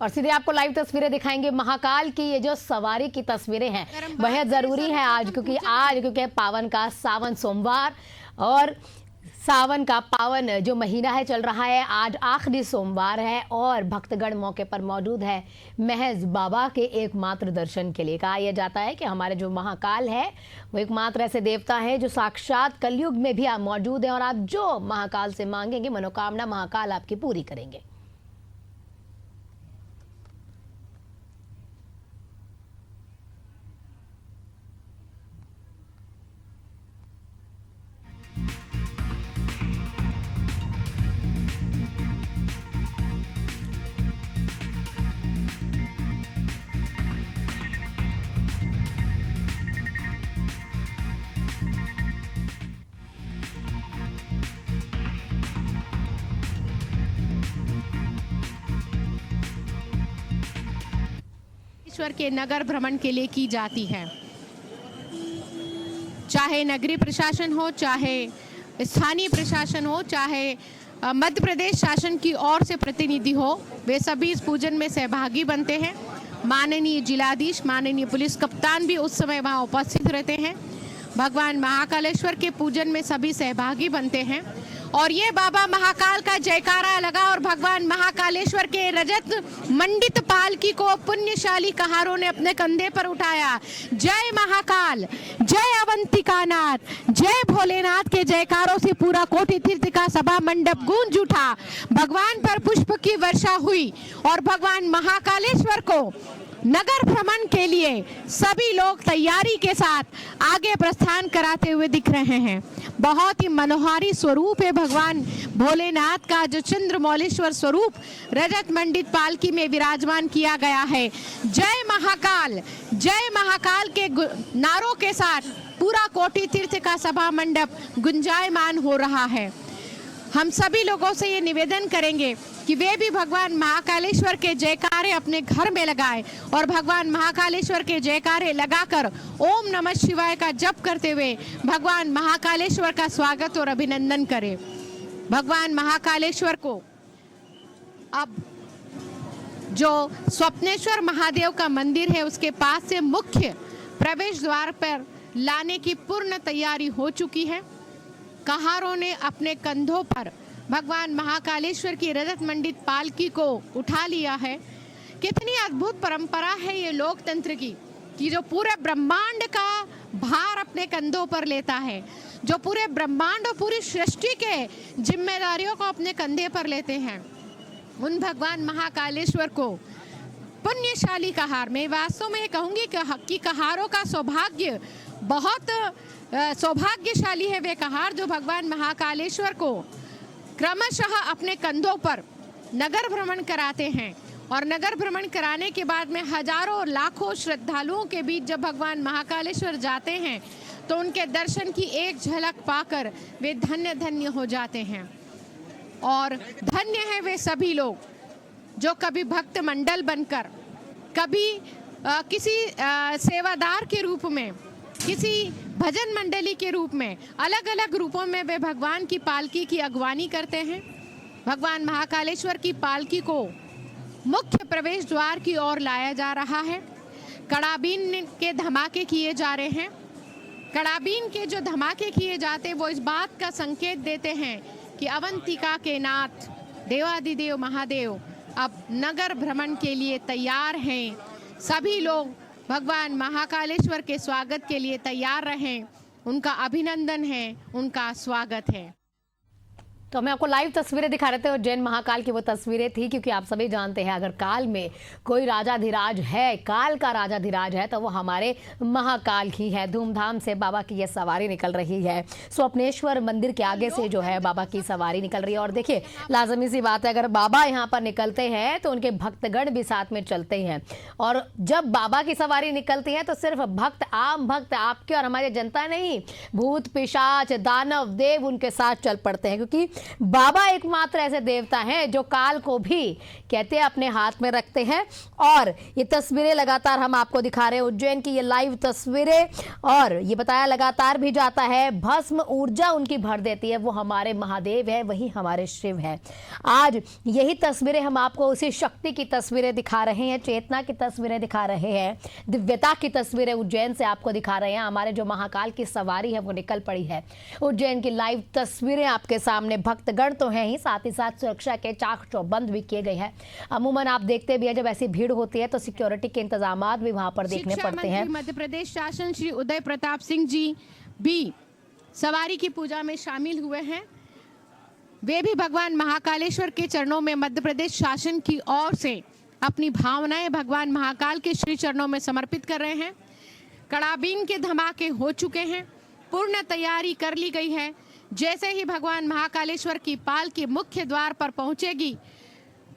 और सीधे आपको लाइव तस्वीरें दिखाएंगे महाकाल की। ये जो सवारी की तस्वीरें हैं बेहद जरूरी है आज, क्योंकि पावन का सावन सोमवार और सावन का पावन जो महीना है चल रहा है। आज आखिरी सोमवार है और भक्तगण मौके पर मौजूद है महज बाबा के एकमात्र दर्शन के लिए। कहा यह जाता है कि हमारे जो महाकाल है वो एकमात्र ऐसे देवता है जो साक्षात कलयुग में भी आप मौजूद हैं और आप जो महाकाल से मांगेंगे मनोकामना महाकाल आपकी पूरी करेंगे। ईश्वर के नगर भ्रमण के लिए की जाती है। चाहे नगरीय प्रशासन हो, चाहे स्थानीय प्रशासन हो, चाहे मध्य प्रदेश शासन की ओर से प्रतिनिधि हो, वे सभी इस पूजन में सहभागी बनते हैं। माननीय जिलाधीश, माननीय पुलिस कप्तान भी उस समय वहां उपस्थित रहते हैं। भगवान महाकालेश्वर के पूजन में सभी सहभागी बनते हैं और ये बाबा महाकाल का जयकारा लगा और भगवान महाकालेश्वर के रजत मंडित पालकी को पुण्यशाली कहारों ने अपने कंधे पर उठाया। जय महाकाल, जय अवंतिकानाथ, जय भोलेनाथ के जयकारों से पूरा कोटि तीर्थ का सभा मंडप गूंज उठा। भगवान पर पुष्प की वर्षा हुई और भगवान महाकालेश्वर को नगर भ्रमण के लिए सभी लोग तैयारी के साथ आगे प्रस्थान कराते हुए दिख रहे हैं। बहुत ही मनोहारी स्वरूप है भगवान भोलेनाथ का, जो चंद्रमौलेश्वर स्वरूप रजत मंडित पालकी में विराजमान किया गया है। जय महाकाल के नारों के साथ पूरा कोटि तीर्थ का सभा मंडप गुंजायमान हो रहा है। हम सभी लोगों से ये निवेदन करेंगे कि वे भी भगवान महाकालेश्वर के जयकारे अपने घर में लगाएं और भगवान महाकालेश्वर के जयकारे लगाकर ओम नमः शिवाय का जप करते हुए भगवान महाकालेश्वर का स्वागत और अभिनंदन करें। भगवान महाकालेश्वर को अब जो स्वप्नेश्वर महादेव का मंदिर है उसके पास से मुख्य प्रवेश द्वार पर लाने की पूर्ण तैयारी हो चुकी है। कहारों ने अपने कंधों पर भगवान महाकालेश्वर की रजत मंडित पालकी को उठा लिया है। कितनी अद्भुत परंपरा है ये लोकतंत्र की, कि जो पूरे ब्रह्मांड का भार अपने कंधों पर लेता है, जो पूरे ब्रह्मांड और पूरी सृष्टि के जिम्मेदारियों को अपने कंधे पर लेते हैं, उन भगवान महाकालेश्वर को पुण्यशाली कहार। मैं वास्तव में कहूँगी कि कहारों का सौभाग्य बहुत सौभाग्यशाली है वे कहार जो भगवान महाकालेश्वर को क्रमशः अपने कंधों पर नगर भ्रमण कराते हैं। और नगर भ्रमण कराने के बाद में हजारों लाखों श्रद्धालुओं के बीच जब भगवान महाकालेश्वर जाते हैं तो उनके दर्शन की एक झलक पाकर वे धन्य धन्य हो जाते हैं। और धन्य है वे सभी लोग जो कभी भक्त मंडल बनकर, कभी किसी सेवादार के रूप में, किसी भजन मंडली के रूप में, अलग अलग रूपों में वे भगवान की पालकी की अगवानी करते हैं। भगवान महाकालेश्वर की पालकी को मुख्य प्रवेश द्वार की ओर लाया जा रहा है। कड़ाबीन के धमाके किए जा रहे हैं। कड़ाबीन के जो धमाके किए जाते वो इस बात का संकेत देते हैं कि अवंतिका के नाथ देवादिदेव महादेव अब नगर भ्रमण के लिए तैयार हैं। सभी लोग भगवान महाकालेश्वर के स्वागत के लिए तैयार रहें। उनका अभिनंदन है, उनका स्वागत है। तो हमें आपको लाइव तस्वीरें दिखा रहे थे और जैन महाकाल की वो तस्वीरें थी, क्योंकि आप सभी जानते हैं अगर काल में कोई राजाधिराज है, काल का राजाधिराज है, तो वो हमारे महाकाल ही है। धूमधाम से बाबा की ये सवारी निकल रही है। स्वप्नेश्वर मंदिर के आगे से जो है बाबा की सवारी निकल रही है। और देखिए लाजमी सी बात है, अगर बाबा यहाँ पर निकलते हैं तो उनके भक्तगण भी साथ में चलते हैं। और जब बाबा की सवारी निकलती है तो सिर्फ भक्त, आम भक्त आपके और हमारे जनता नहीं, भूत पिशाच दानव देव उनके साथ चल पड़ते हैं, क्योंकि बाबा एकमात्र ऐसे देवता हैं जो काल को भी कहते हैं अपने हाथ में रखते हैं। और ये तस्वीरें लगातार हम आपको दिखा रहे हैं, उज्जैन की ये लाइव तस्वीरें। और ये बताया लगातार भी जाता है, भस्म ऊर्जा उनकी भर देती है, वो हमारे महादेव है, वही हमारे शिव है। आज यही तस्वीरें हम आपको उसी शक्ति की तस्वीरें दिखा रहे हैं, चेतना की तस्वीरें दिखा रहे हैं, दिव्यता की तस्वीरें उज्जैन से आपको दिखा रहे हैं। हमारे जो महाकाल की सवारी है वो निकल पड़ी है। उज्जैन की लाइव तस्वीरें आपके सामने, भक्तगण तो हैं ही, साथ ही साथ सुरक्षा के चाक चौबंद भी किए गए हैं। अमूमन आप देखते भी हैं जब ऐसी भीड़ होती है तो सिक्योरिटी के इंतजामात भी वहां पर देखने पड़ते हैं। मध्य प्रदेश शासन श्री उदय प्रताप सिंह जी भी सवारी की पूजा में शामिल हुए हैं। वे भी भगवान महाकालेश्वर के चरणों में मध्य प्रदेश शासन की ओर से अपनी भावनाएं भगवान महाकाल के श्री चरणों में समर्पित कर रहे हैं। कड़ाबीन के धमाके हो चुके हैं, पूर्ण तैयारी कर ली गई है। जैसे ही भगवान महाकालेश्वर की पालकी मुख्य द्वार पर पहुंचेगी,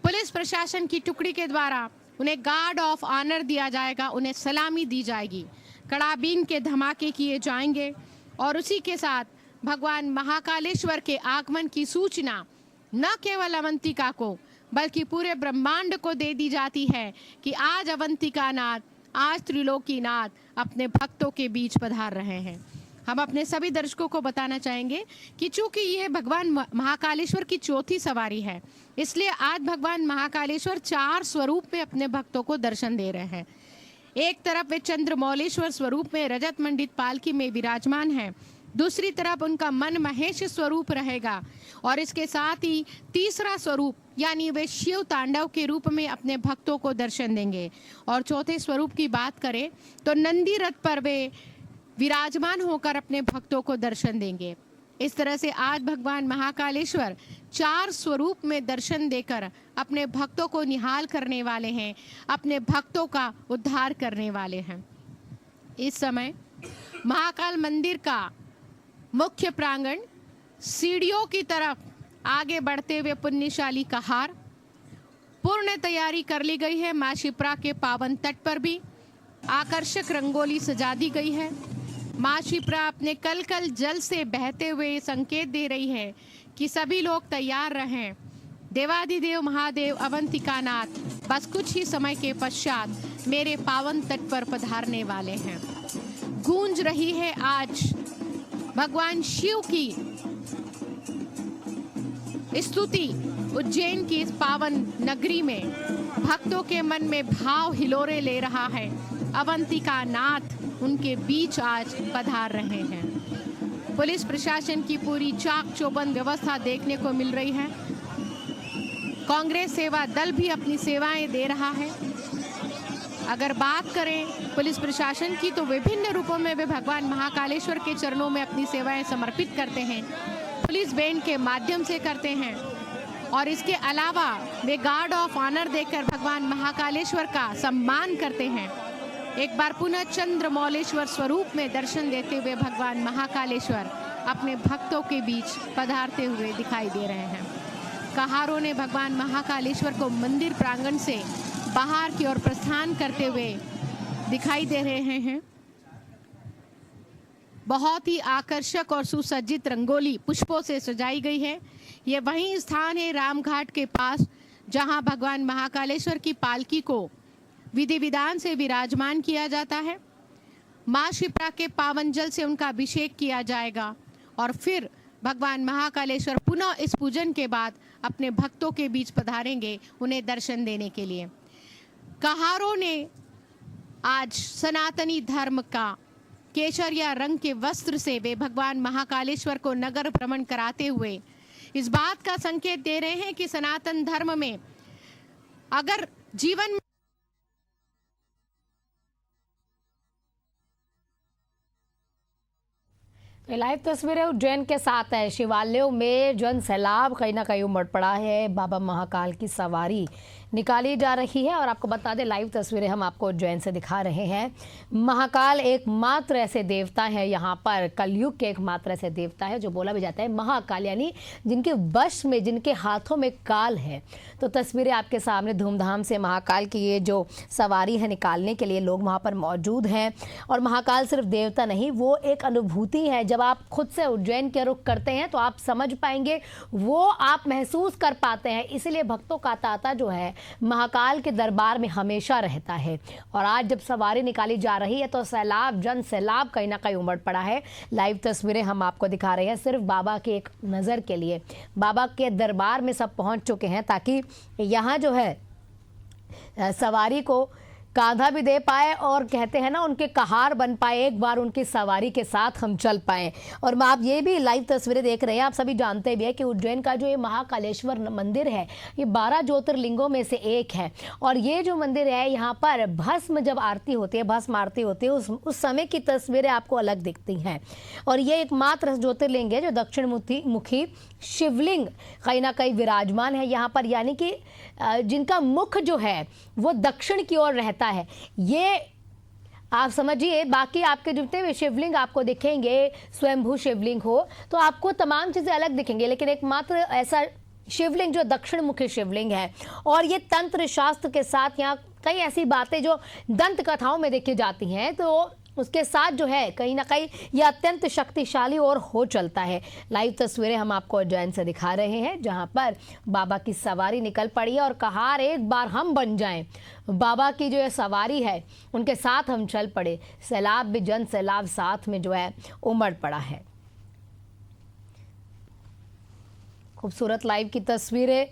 पुलिस प्रशासन की टुकड़ी के द्वारा उन्हें गार्ड ऑफ ऑनर दिया जाएगा, उन्हें सलामी दी जाएगी, कड़ाबीन के धमाके किए जाएंगे और उसी के साथ भगवान महाकालेश्वर के आगमन की सूचना न केवल अवंतिका को बल्कि पूरे ब्रह्मांड को दे दी जाती है कि आज अवंतिका नाथ, आज त्रिलोकीनाथ अपने भक्तों के बीच पधार रहे हैं। हम अपने सभी दर्शकों को बताना चाहेंगे कि चूंकि ये भगवान महाकालेश्वर की चौथी सवारी है, इसलिए आज भगवान महाकालेश्वर 4 स्वरूप में अपने भक्तों को दर्शन दे रहे हैं। एक तरफ वे चंद्रमौलेश्वर स्वरूप में रजत मंडित पालकी में विराजमान है, दूसरी तरफ उनका मन महेश स्वरूप रहेगा और इसके साथ ही तीसरा स्वरूप यानी वे शिव तांडव के रूप में अपने भक्तों को दर्शन देंगे। और चौथे स्वरूप की बात करें तो नंदी रथ पर वे विराजमान होकर अपने भक्तों को दर्शन देंगे। इस तरह से आज भगवान महाकालेश्वर 4 स्वरूप में दर्शन देकर अपने भक्तों को निहाल करने वाले हैं, अपने भक्तों का उद्धार करने वाले हैं। इस समय महाकाल मंदिर का मुख्य प्रांगण सीढ़ियों की तरफ आगे बढ़ते हुए पुण्यशाली कहार, पूर्ण तैयारी कर ली गई है। मां शिप्रा के पावन तट पर भी आकर्षक रंगोली सजा दी गई है। मां शिप्रा अपने कल कल जल से बहते हुए संकेत दे रही है कि सभी लोग तैयार रहें। देवादिदेव महादेव अवंतिकानाथ बस कुछ ही समय के पश्चात मेरे पावन तट पर पधारने वाले हैं। गूंज रही है आज भगवान शिव की स्तुति उज्जैन की इस पावन नगरी में। भक्तों के मन में भाव हिलोरे ले रहा है। अवंतिका नाथ उनके बीच आज पधार रहे हैं। पुलिस प्रशासन की पूरी चाक चौबंद व्यवस्था देखने को मिल रही है। कांग्रेस सेवा दल भी अपनी सेवाएं दे रहा है। अगर बात करें पुलिस प्रशासन की तो विभिन्न रूपों में वे भगवान महाकालेश्वर के चरणों में अपनी सेवाएं समर्पित करते हैं, पुलिस बैंड के माध्यम से करते हैं और इसके अलावा वे गार्ड ऑफ ऑनर देकर भगवान महाकालेश्वर का सम्मान करते हैं। एक बार पुनः चंद्रमौलेश्वर स्वरूप में दर्शन देते हुए भगवान महाकालेश्वर अपने भक्तों के बीच पधारते हुए दिखाई दे रहे हैं। कहारों ने भगवान महाकालेश्वर को मंदिर प्रांगण से बाहर की ओर प्रस्थान करते हुए दिखाई दे रहे हैं। बहुत ही आकर्षक और सुसज्जित रंगोली पुष्पों से सजाई गई है। ये वही स्थान है रामघाट के पास जहां भगवान महाकालेश्वर की पालकी को विधि विधान से विराजमान किया जाता है। मां शिप्रा के पावन जल से उनका अभिषेक किया जाएगा और फिर भगवान महाकालेश्वर पुनः इस पूजन के बाद अपने भक्तों के बीच पधारेंगे उन्हें दर्शन देने के लिए। कहारों ने आज सनातनी धर्म का केसरिया रंग के वस्त्र से वे भगवान महाकालेश्वर को नगर भ्रमण कराते हुए इस बात का संकेत दे रहे हैं कि सनातन धर्म में अगर जीवन लाइव तस्वीरें उज्जैन के साथ है। शिवालयों में जन सैलाब कहीं ना कहीं उमड़ पड़ा है। बाबा महाकाल की सवारी निकाली जा रही है। और आपको बता दें, लाइव तस्वीरें हम आपको उज्जैन से दिखा रहे हैं। महाकाल एकमात्र ऐसे देवता है यहाँ पर, कलयुग के एकमात्र ऐसे देवता है जो बोला भी जाता है महाकाल, यानी जिनके वश में, जिनके हाथों में काल है। तो तस्वीरें आपके सामने धूमधाम से महाकाल की ये जो सवारी है निकालने के लिए लोग वहाँ पर मौजूद हैं। और महाकाल सिर्फ देवता नहीं, वो एक अनुभूति है। जब आप खुद से उज्जैन के रुख करते हैं तो आप समझ पाएंगे, वो आप महसूस कर पाते हैं। इसलिए भक्तों का तांता जो है महाकाल के दरबार में हमेशा रहता है। और आज जब सवारी निकाली जा रही है तो सैलाब, जन सैलाब कहीं ना कहीं उमड़ पड़ा है। लाइव तस्वीरें हम आपको दिखा रहे हैं सिर्फ बाबा की एक नज़र के लिए। बाबा के दरबार में सब पहुंच चुके हैं ताकि यहाँ जो है सवारी को कांधा भी दे पाए और कहते हैं ना, उनके कहार बन पाए, एक बार उनकी सवारी के साथ हम चल पाए। और आप ये भी लाइव तस्वीरें देख रहे हैं, आप सभी जानते भी हैं कि उज्जैन का जो ये महाकालेश्वर मंदिर है, ये 12 ज्योतिर्लिंगों में से एक है। और ये जो मंदिर है, यहाँ पर भस्म जब आरती होती है, भस्म आरती होती है, उस समय की तस्वीरें आपको अलग दिखती हैं। और ये एकमात्र ज्योतिर्लिंग है जो दक्षिण मुखी शिवलिंग कहीं ना कहीं विराजमान है यहाँ पर, यानी कि जिनका मुख जो है वो दक्षिण की ओर रहता है। ये आप समझिए, बाकी आपके जितने भी शिवलिंग आपको दिखेंगे, स्वयंभू शिवलिंग हो तो आपको तमाम चीज़ें अलग दिखेंगे, लेकिन एकमात्र ऐसा शिवलिंग जो दक्षिण मुखी शिवलिंग है। और ये तंत्र शास्त्र के साथ यहाँ कई ऐसी बातें जो दंत कथाओं में देखी जाती हैं, तो उसके साथ जो है कहीं ना कहीं यह अत्यंत शक्तिशाली और हो चलता है। लाइव तस्वीरें हम आपको उज्जैन से दिखा रहे हैं जहां पर बाबा की सवारी निकल पड़ी है और कहार एक बार हम बन जाएं। बाबा की जो ये सवारी है उनके साथ हम चल पड़े। सैलाब भी, जन सैलाब साथ में जो है उमड़ पड़ा है। खूबसूरत लाइव की तस्वीरें